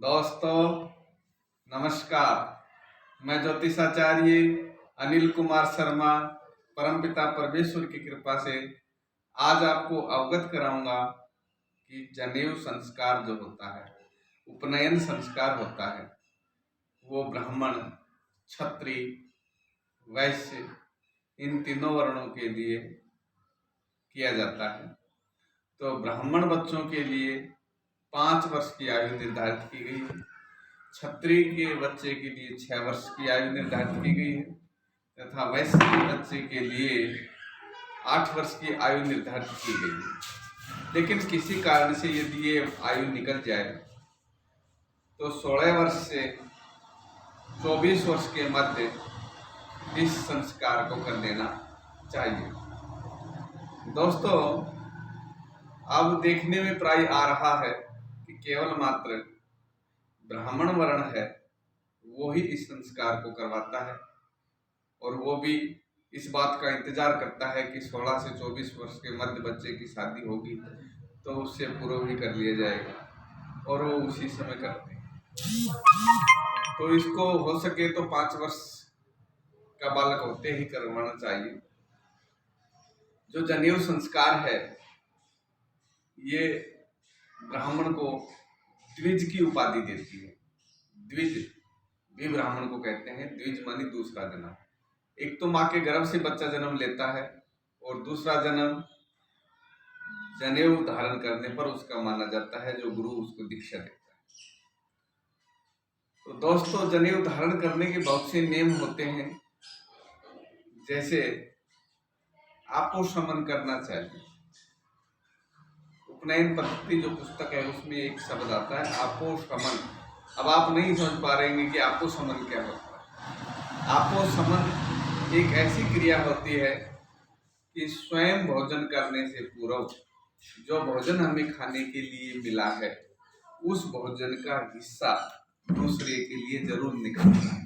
दोस्तों नमस्कार। मैं ज्योतिषाचार्य अनिल कुमार शर्मा परमपिता परमेश्वर की कृपा से आज आपको अवगत कराऊंगा कि जनेऊ संस्कार जो होता है, उपनयन संस्कार होता है, वो ब्राह्मण, क्षत्रिय, वैश्य इन तीनों वर्णों के लिए किया जाता है। तो ब्राह्मण बच्चों के लिए 5 वर्ष की आयु निर्धारित की गई है, क्षत्रिय के बच्चे के लिए 6 वर्ष की आयु निर्धारित की गई है तथा वैश्य के बच्चे के लिए 8 वर्ष की आयु निर्धारित की गई है। लेकिन किसी कारण से यदि ये आयु निकल जाए तो 16 वर्ष से 24 वर्ष के मध्य इस संस्कार को कर देना चाहिए। दोस्तों, अब देखने में प्राय आ रहा है कि केवल मात्र ब्राह्मण वर्ण है वो ही इस संस्कार को करवाता है, और वो भी इस बात का इंतजार करता है कि 16 से 24 वर्ष के मध्य बच्चे की शादी होगी तो उससे पूर्व ही कर लिया जाएगा, और वो उसी समय करते हैं। तो इसको हो सके तो 5 वर्ष का बालक होते ही करवाना चाहिए। जो जनेऊ संस्कार है ये ब्राह्मण को द्विज की उपाधि देती है। द्विज भी ब्राह्मण को कहते हैं। द्विज मानी दूसरा जन्म। एक तो माँ के गर्भ से बच्चा जन्म लेता है और दूसरा जन्म जनेऊ धारण करने पर उसका माना जाता है, जो गुरु उसको दीक्षा देता है। तो दोस्तों, जनेऊ धारण करने के बहुत से नियम होते हैं, जैसे आपो शमन करना चाहिए। उपनयन पद्धति जो पुस्तक है उसमें एक शब्द आता है आपो शमन। अब आप नहीं समझ पा रहे हैं कि आपो शमन क्या होता है। आपो शमन एक ऐसी क्रिया होती है कि स्वयं भोजन करने से पूर्व जो भोजन हमें खाने के लिए मिला है उस भोजन का हिस्सा दूसरे के लिए जरूर निकालना है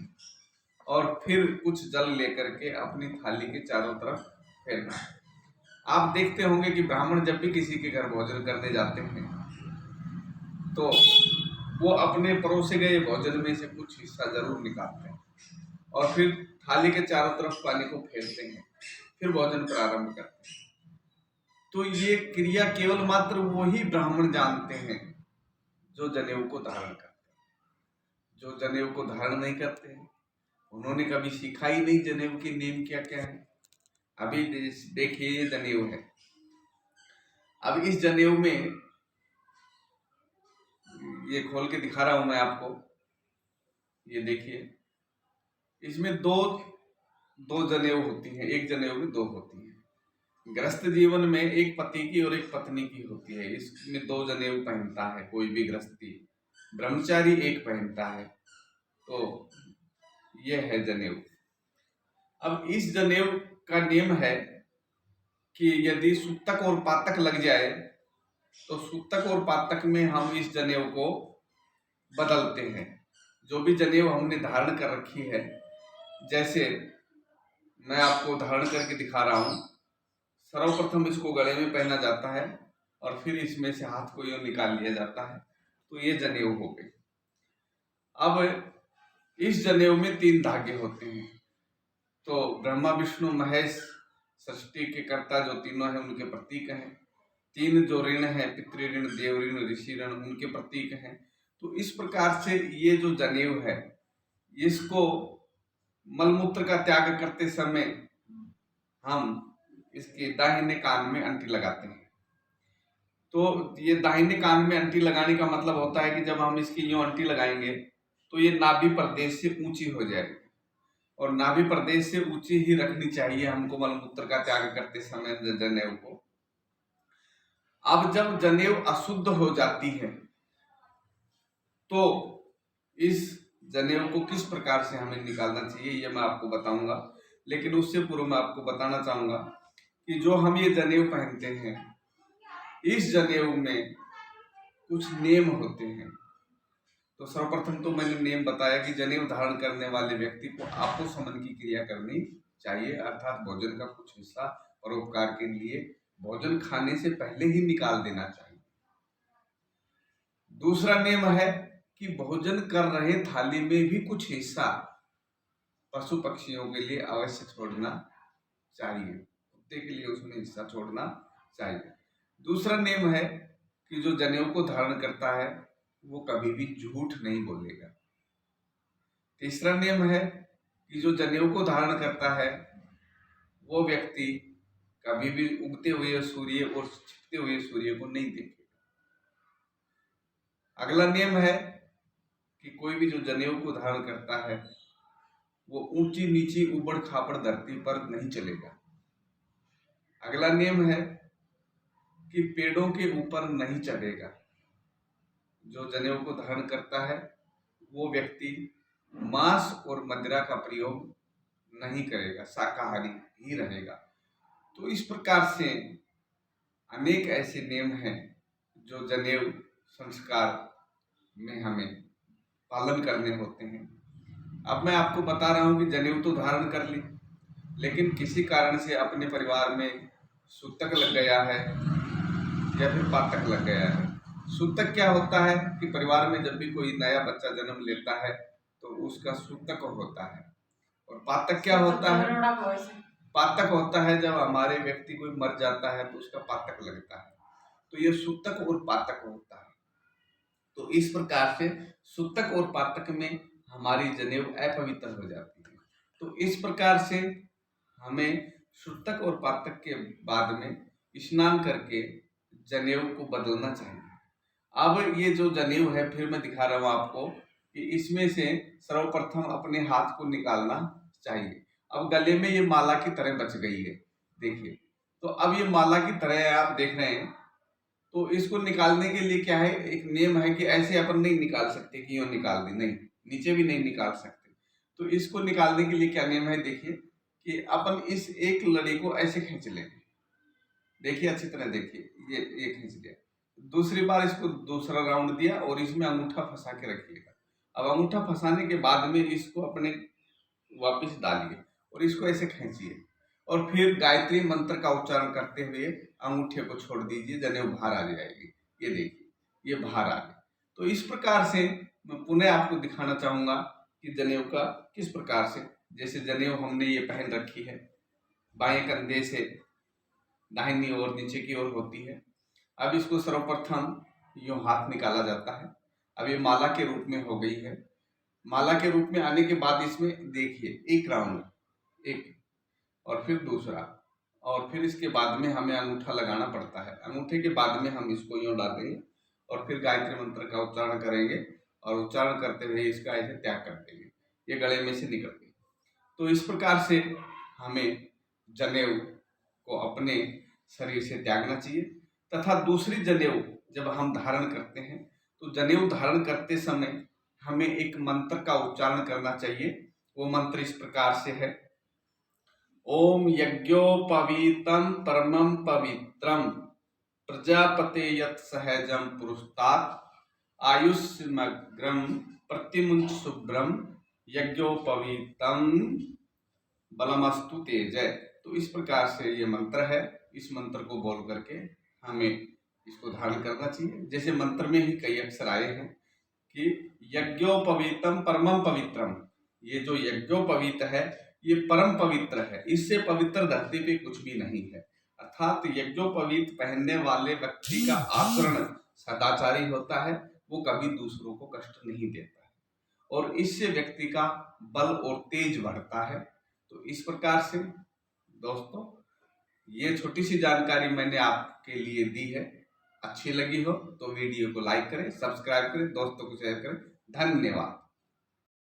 और फिर कुछ जल लेकर के अपनी थाली के चारों तरफ फेरना है। आप देखते होंगे कि ब्राह्मण जब भी किसी के घर भोजन करने जाते हैं तो वो अपने परोसे गए भोजन में से कुछ हिस्सा जरूर निकालते हैं और फिर थाली के चारों तरफ पानी को फेरते हैं, फिर भोजन प्रारंभ करते हैं। तो ये क्रिया केवल मात्र वही ब्राह्मण जानते हैं जो जनेऊ को धारण करते हैं। जो जनेऊ को धारण नहीं करते हैं उन्होंने कभी सीखा ही नहीं जनेऊ के नियम क्या क्या है। अभी देखिए, ये जनेऊ है। अब इस जनेऊ में ये खोल के दिखा रहा हूं मैं आपको, ये देखिए, इसमें दो जनेऊ होती हैं। एक जनेऊ में 2 होती हैं। गृहस्थ जीवन में एक पति की और एक पत्नी की होती है। इसमें 2 जनेऊ पहनता है कोई भी गृहस्थी। ब्रह्मचारी एक पहनता है। तो यह है जनेऊ। अब इस जनेऊ का नियम है कि यदि सूतक और पातक लग जाए तो सूतक और पातक में हम इस जनेऊ को बदलते हैं। जो भी जनेऊ हमने धारण कर रखी है, जैसे मैं आपको धारण करके दिखा रहा हूं, सर्वप्रथम इसको गले में पहना जाता है और फिर इसमें से हाथ को यूं निकाल लिया जाता है, तो ये जनेऊ हो गई। अब इस जनेऊ में 3 धागे होते हैं। तो ब्रह्मा विष्णु महेश सृष्टि के कर्ता जो तीनों हैं उनके प्रतीक हैं। 3 जो ऋण है, पितृ ऋण, देव ऋण, ऋषि ऋण, उनके प्रतीक हैं। तो इस प्रकार से ये जो जनेऊ है इसको मलमूत्र का त्याग करते समय हम इसके दाहिने कान में अंटी लगाते हैं। तो ये दाहिने कान में अंटी लगाने का मतलब होता है कि जब हम इसकी यूं अंटी लगाएंगे तो ये नाभि प्रदेश से ऊंची हो जाएगी, और नाभि प्रदेश से ऊंची ही रखनी चाहिए हमको मलमूत्र का त्याग करते समय जनेऊ को। अब जब जनेऊ अशुद्ध हो जाती है तो इस जनेऊ को किस प्रकार से हमें निकालना चाहिए ये मैं आपको बताऊंगा। लेकिन उससे पूर्व मैं आपको बताना चाहूंगा कि जो हम ये जनेऊ पहनते हैं, इस जनेऊ में कुछ नियम होते हैं। तो सर्वप्रथम तो मैंने नियम बताया कि जनेऊ धारण करने वाले व्यक्ति को आपो शमन की क्रिया करनी चाहिए, अर्थात भोजन का कुछ हिस्सा परोपकार के लिए भोजन खाने से पहले ही निकाल देना चाहिए। दूसरा नियम है कि भोजन कर रहे थाली में भी कुछ हिस्सा पशु पक्षियों के लिए अवश्य छोड़ना चाहिए, कुत्ते के लिए उसमें हिस्सा छोड़ना चाहिए। दूसरा नियम है कि जो जनेऊ को धारण करता है वो कभी भी झूठ नहीं बोलेगा। तीसरा नियम है कि जो जनेऊ को धारण करता है वो व्यक्ति कभी भी उगते हुए सूर्य और छिपते हुए सूर्य को नहीं देखेगा। अगला नियम है कि कोई भी जो जनेऊ को धारण करता है वो ऊंची नीची ऊबड़ खाबड़ धरती पर नहीं चलेगा। अगला नियम है कि पेड़ों के ऊपर नहीं चढ़ेगा। जो जनेऊ को धारण करता है वो व्यक्ति मांस और मदिरा का प्रयोग नहीं करेगा, शाकाहारी ही रहेगा। तो इस प्रकार से अनेक ऐसे नियम हैं जो जनेऊ संस्कार में हमें पालन करने होते हैं। अब मैं आपको बता रहा हूं कि जनेऊ तो धारण कर ली, लेकिन किसी कारण से अपने परिवार में सूतक लग गया है या फिर पातक लग गया है। सूतक क्या होता है कि परिवार में जब भी कोई नया बच्चा जन्म लेता है तो उसका सूतक होता है। और पातक क्या होता है? पातक होता है जब हमारे व्यक्ति कोई मर जाता है तो उसका पातक लगता है। तो ये सूतक और पातक होता है। तो इस प्रकार से सूतक और पातक में हमारी जनेऊ अपवित्र हो जाती है। तो इस प्रकार से हमें सूतक और पातक के बाद में स्नान करके जनेऊ को बदलना चाहिए। अब ये जो जनेऊ है फिर मैं दिखा रहा हूं आपको कि इसमें से सर्वप्रथम अपने हाथ को निकालना चाहिए। अब गले में ये माला की तरह बच गई है, देखिए। तो अब ये माला की तरह आप देख रहे हैं। तो इसको निकालने के लिए क्या है, एक नियम है कि ऐसे अपन नहीं निकाल सकते कि यूं निकाल दी, नहीं, नीचे भी नहीं निकाल सकते। तो इसको निकालने के लिए क्या नियम है, देखिए कि अपन इस एक लड़ी को ऐसे खींच लेंगे। देखिए अच्छी तरह देखिए, ये खींच लिया। दूसरी बार इसको दूसरा राउंड दिया और इसमें अंगूठा फंसा के रखिएगा। अब अंगूठा फंसाने के बाद में इसको अपने वापस डालिए और इसको ऐसे खींचिए और फिर गायत्री मंत्र का उच्चारण करते हुए अंगूठे को छोड़ दीजिए, जनेऊ बाहर आ जाएगी। ये देखिए, ये बाहर आ गई। तो इस प्रकार से मैं पुनः आपको दिखाना चाहूंगा कि जनेऊ का किस प्रकार से, जैसे जनेऊ हमने ये पहन रखी है, बाएं कंधे से दाहिनी ओर नीचे की ओर होती है। अब इसको सर्वप्रथम यूं हाथ निकाला जाता है। अब ये माला के रूप में हो गई है। माला के रूप में आने के बाद इसमें देखिए एक राउंड, एक और फिर दूसरा, और फिर इसके बाद में हमें अंगूठा लगाना पड़ता है। अंगूठे के बाद में हम इसको यूं डालेंगे और फिर गायत्री मंत्र का उच्चारण करेंगे और उच्चारण करते हुए इसका ऐसे त्याग कर देंगे, ये गले में से निकल गई। तो इस प्रकार से हमें जनेऊ को अपने शरीर से त्यागना चाहिए। तथा दूसरी जनेऊ जब हम धारण करते हैं तो जनेऊ धारण करते समय हमें एक मंत्र का उच्चारण करना चाहिए। वो मंत्र इस प्रकार से है, ओम यज्ञोपवीतं परमं पवित्रं प्रजापते यत् सहजं पुरुस्तात् आयुष्मग्रं प्रतिमुंच शुभ्रं यज्ञोपवीतं बलमस्तु तेजय। तो इस प्रकार से ये मंत्र है। इस मंत्र को बोल करके हमें इसको धारण करना चाहिए। जैसे मंत्र में ही कई अक्षर आए हैं कि यज्ञोपवीतं परमं पवित्रम, ये जो यज्ञोपवीत है ये परम पवित्र है, इससे पवित्र धरती पे कुछ भी नहीं है। अर्थात यज्ञोपवीत पहनने वाले व्यक्ति का आचरण सदाचारी होता है, वो कभी दूसरों को कष्ट नहीं देता है और इससे व्यक्ति का बल और तेज बढ़ता है। तो इस प्रकार से दोस्तों ये छोटी सी जानकारी मैंने आपके लिए दी है। अच्छी लगी हो तो वीडियो को लाइक करें, सब्सक्राइब करें, दोस्तों को शेयर करें। धन्यवाद।